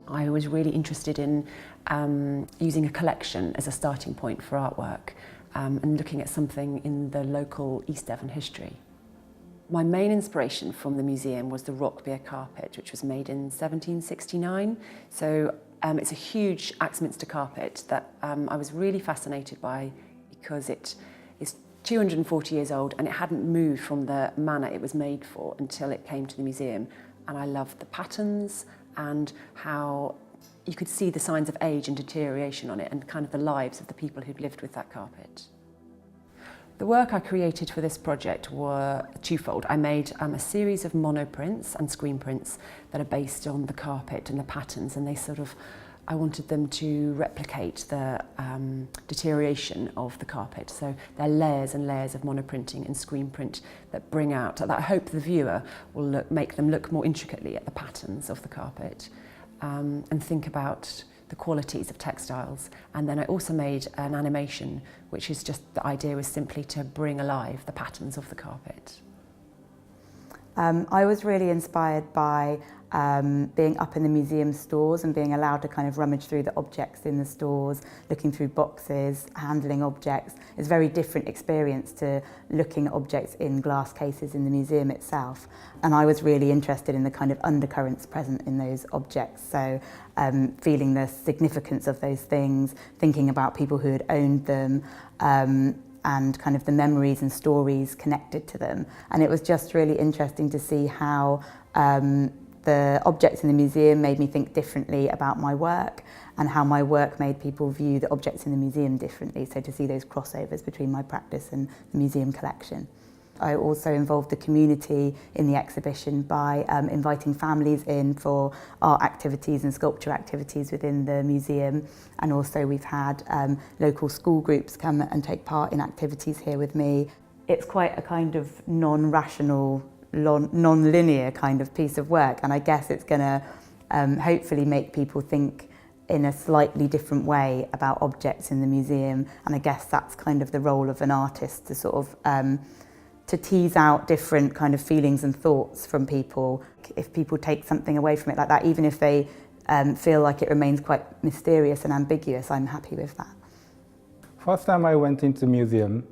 I was really interested in using a collection as a starting point for artwork and looking at something in the local East Devon history. My main inspiration from the museum was the rock beer carpet, which was made in 1769. So it's a huge Axminster carpet that I was really fascinated by because it is 240 years old and it hadn't moved from the manner it was made for until it came to the museum. And I loved the patterns and how you could see the signs of age and deterioration on it and kind of the lives of the people who'd lived with that carpet. The work I created for this project were twofold. I made a series of monoprints and screen prints that are based on the carpet and the patterns, and I wanted them to replicate the deterioration of the carpet. So they're layers and layers of monoprinting and screen print that bring out, that I hope the viewer will make them look more intricately at the patterns of the carpet and think about the qualities of textiles. And then I also made an animation, which is just, the idea was simply to bring alive the patterns of the carpet. I was really inspired by being up in the museum stores and being allowed to kind of rummage through the objects in the stores, looking through boxes, handling objects. It's a very different experience to looking at objects in glass cases in the museum itself. And I was really interested in the kind of undercurrents present in those objects. So feeling the significance of those things, thinking about people who had owned them, and kind of the memories and stories connected to them. And it was just really interesting to see how the objects in the museum made me think differently about my work and how my work made people view the objects in the museum differently, so to see those crossovers between my practice and the museum collection. I also involved the community in the exhibition by inviting families in for art activities and sculpture activities within the museum, and also we've had local school groups come and take part in activities here with me. It's quite a kind of non-rational, non-linear kind of piece of work, and I guess it's going to hopefully make people think in a slightly different way about objects in the museum, and I guess that's kind of the role of an artist, to sort of to tease out different kind of feelings and thoughts from people. If people take something away from it like that, even if they feel like it remains quite mysterious and ambiguous, I'm happy with that. First time I went into museum,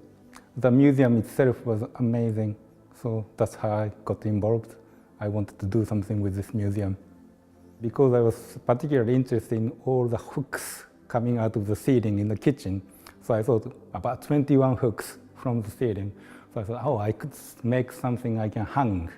the museum itself was amazing. So that's how I got involved. I wanted to do something with this museum. Because I was particularly interested in all the hooks coming out of the ceiling in the kitchen. So I thought about 21 hooks from the ceiling. So I thought, oh, I could make something I can hang.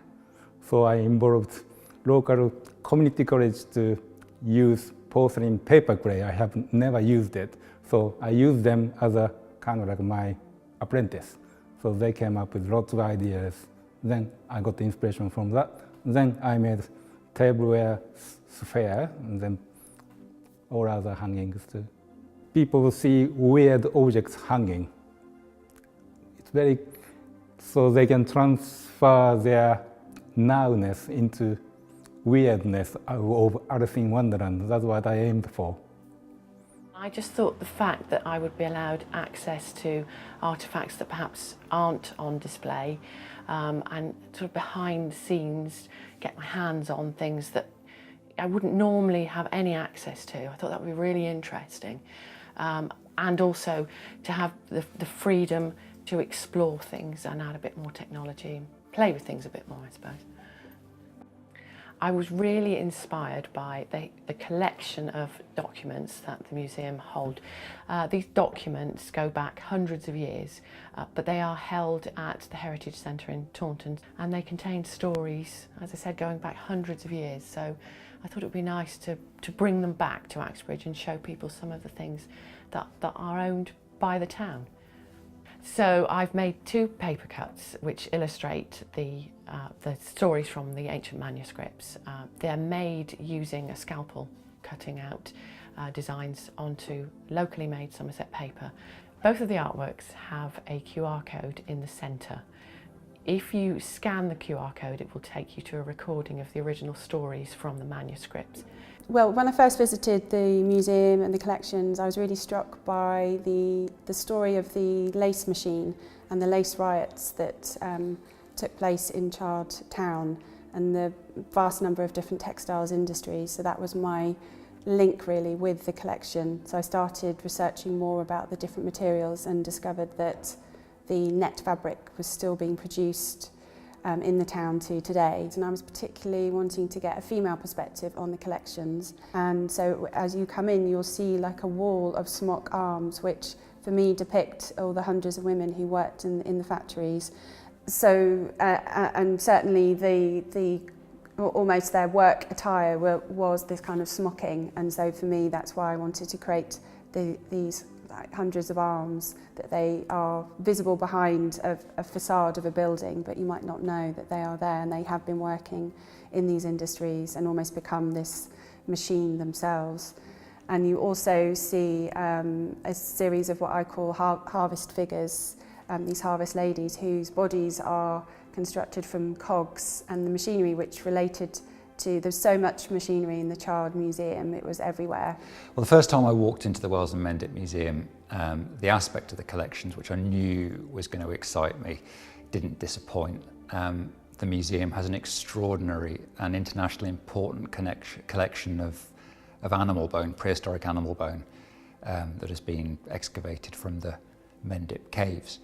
So I involved local community college to use porcelain paper clay. I have never used it. So I used them as a kind of like my apprentice. So they came up with lots of ideas. Then I got the inspiration from that. Then I made tableware sphere, and then all other hangings too. People will see weird objects hanging. It's very, so they can transfer their nowness into weirdness of Alice in Wonderland. That's what I aimed for. I just thought the fact that I would be allowed access to artefacts that perhaps aren't on display and sort of behind the scenes, get my hands on things that I wouldn't normally have any access to. I thought that would be really interesting. And also to have the freedom to explore things and add a bit more technology, play with things a bit more, I suppose. I was really inspired by the collection of documents that the museum hold. These documents go back hundreds of years, but they are held at the Heritage Centre in Taunton, and they contain stories, as I said, going back hundreds of years. So I thought it would be nice to bring them back to Axbridge and show people some of the things that are owned by the town. So I've made 2 paper cuts which illustrate the stories from the ancient manuscripts. They're made using a scalpel, cutting out designs onto locally made Somerset paper. Both of the artworks have a QR code in the centre. If you scan the QR code, it will take you to a recording of the original stories from the manuscripts. Well, when I first visited the museum and the collections, I was really struck by the story of the lace machine and the lace riots that took place in Chard Town and the vast number of different textiles industries. So that was my link really with the collection. So I started researching more about the different materials and discovered that the net fabric was still being produced in the town to today. And I was particularly wanting to get a female perspective on the collections. And so as you come in, you'll see like a wall of smock arms, which for me depict all the hundreds of women who worked in the factories. So, and certainly the almost their work attire was this kind of smocking, and so for me that's why I wanted to create these like hundreds of arms, that they are visible behind a facade of a building, but you might not know that they are there, and they have been working in these industries and almost become this machine themselves. And you also see a series of what I call harvest figures, these harvest ladies whose bodies are constructed from cogs and the machinery which related to, there's so much machinery in the Child Museum, it was everywhere. Well, the first time I walked into the Wells and Mendip Museum, the aspect of the collections which I knew was going to excite me didn't disappoint. The museum has an extraordinary and internationally important collection of animal bone, prehistoric animal bone, that has been excavated from the Mendip caves.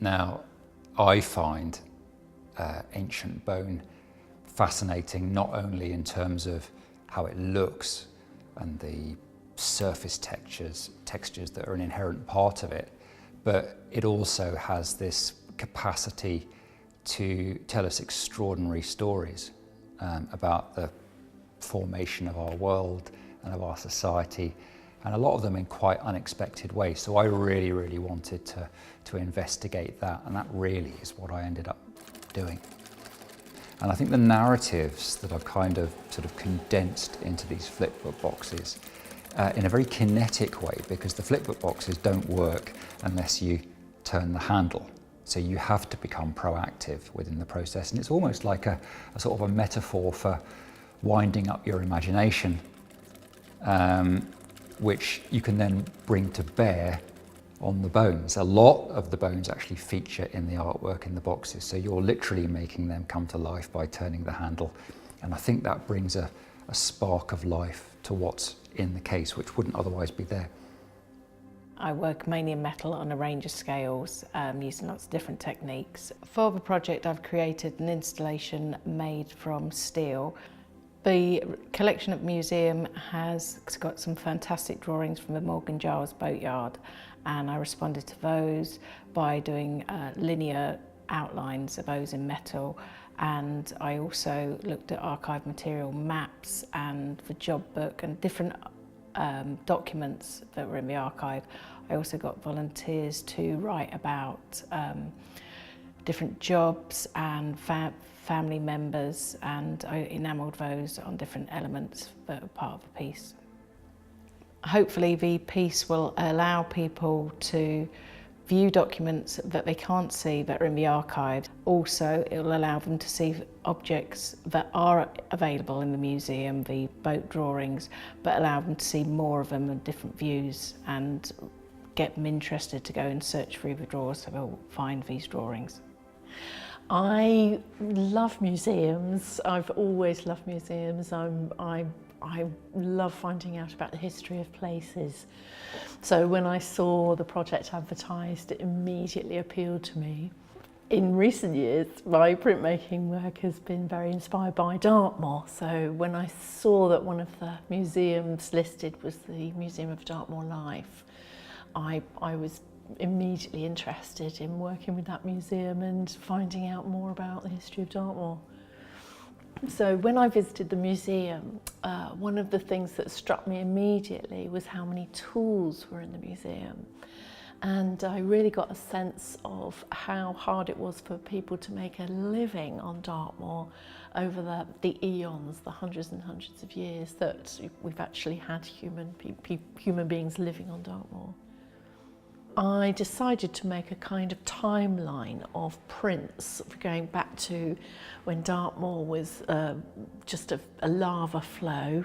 Now, I find ancient bone fascinating, not only in terms of how it looks and the surface textures that are an inherent part of it, but it also has this capacity to tell us extraordinary stories about the formation of our world and of our society, and a lot of them in quite unexpected ways. So I really, really wanted to investigate that, and that really is what I ended up doing. And I think the narratives that I've kind of sort of condensed into these flipbook boxes in a very kinetic way, because the flipbook boxes don't work unless you turn the handle. So you have to become proactive within the process, and it's almost like a sort of a metaphor for winding up your imagination, which you can then bring to bear on the bones. A lot of the bones actually feature in the artwork in the boxes, so you're literally making them come to life by turning the handle. And I think that brings a spark of life to what's in the case, which wouldn't otherwise be there. I work mainly in metal on a range of scales, using lots of different techniques. For the project, I've created an installation made from steel. The collection at the museum has got some fantastic drawings from the Morgan Giles boatyard, and I responded to those by doing linear outlines of those in metal. And I also looked at archive material, maps and the job book and different documents that were in the archive. I also got volunteers to write about different jobs and family members, and I enamelled those on different elements that are part of the piece. Hopefully the piece will allow people to view documents that they can't see that are in the archive. Also, it will allow them to see objects that are available in the museum, the boat drawings, but allow them to see more of them and different views, and get them interested to go and search through the drawers so they'll find these drawings. I love museums. I've always loved museums. I love finding out about the history of places. So when I saw the project advertised, it immediately appealed to me. In recent years, my printmaking work has been very inspired by Dartmoor. So when I saw that one of the museums listed was the Museum of Dartmoor Life, I was immediately interested in working with that museum and finding out more about the history of Dartmoor. So when I visited the museum, one of the things that struck me immediately was how many tools were in the museum. And I really got a sense of how hard it was for people to make a living on Dartmoor over the eons, the hundreds and hundreds of years that we've actually had human beings living on Dartmoor. I decided to make a kind of timeline of prints going back to when Dartmoor was just a lava flow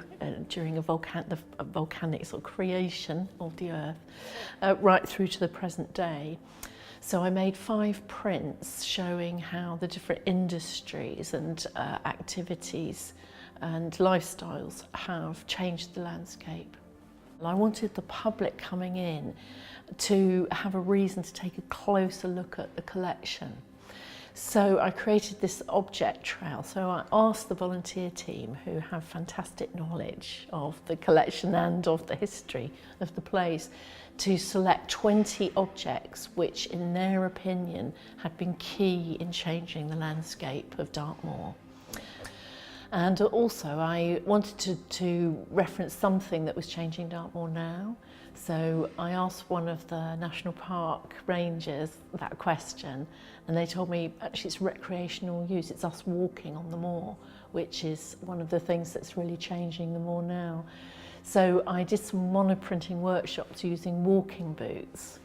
during the volcanic sort of creation of the earth, right through to the present day. So I made 5 prints showing how the different industries and activities and lifestyles have changed the landscape. I wanted the public coming in to have a reason to take a closer look at the collection. So I created this object trail. So I asked the volunteer team, who have fantastic knowledge of the collection and of the history of the place, to select 20 objects which, in their opinion, had been key in changing the landscape of Dartmoor. And also I wanted to reference something that was changing Dartmoor now. So I asked one of the National Park rangers that question, and they told me actually it's recreational use, it's us walking on the moor, which is one of the things that's really changing the moor now. So I did some monoprinting workshops using walking boots,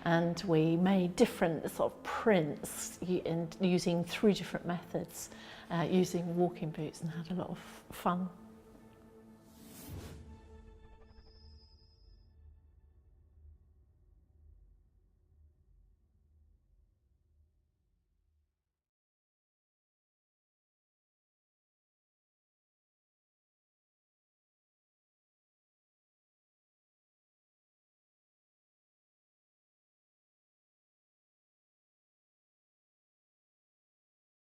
and we made different sort of prints using 3 different methods using walking boots, and had a lot of fun.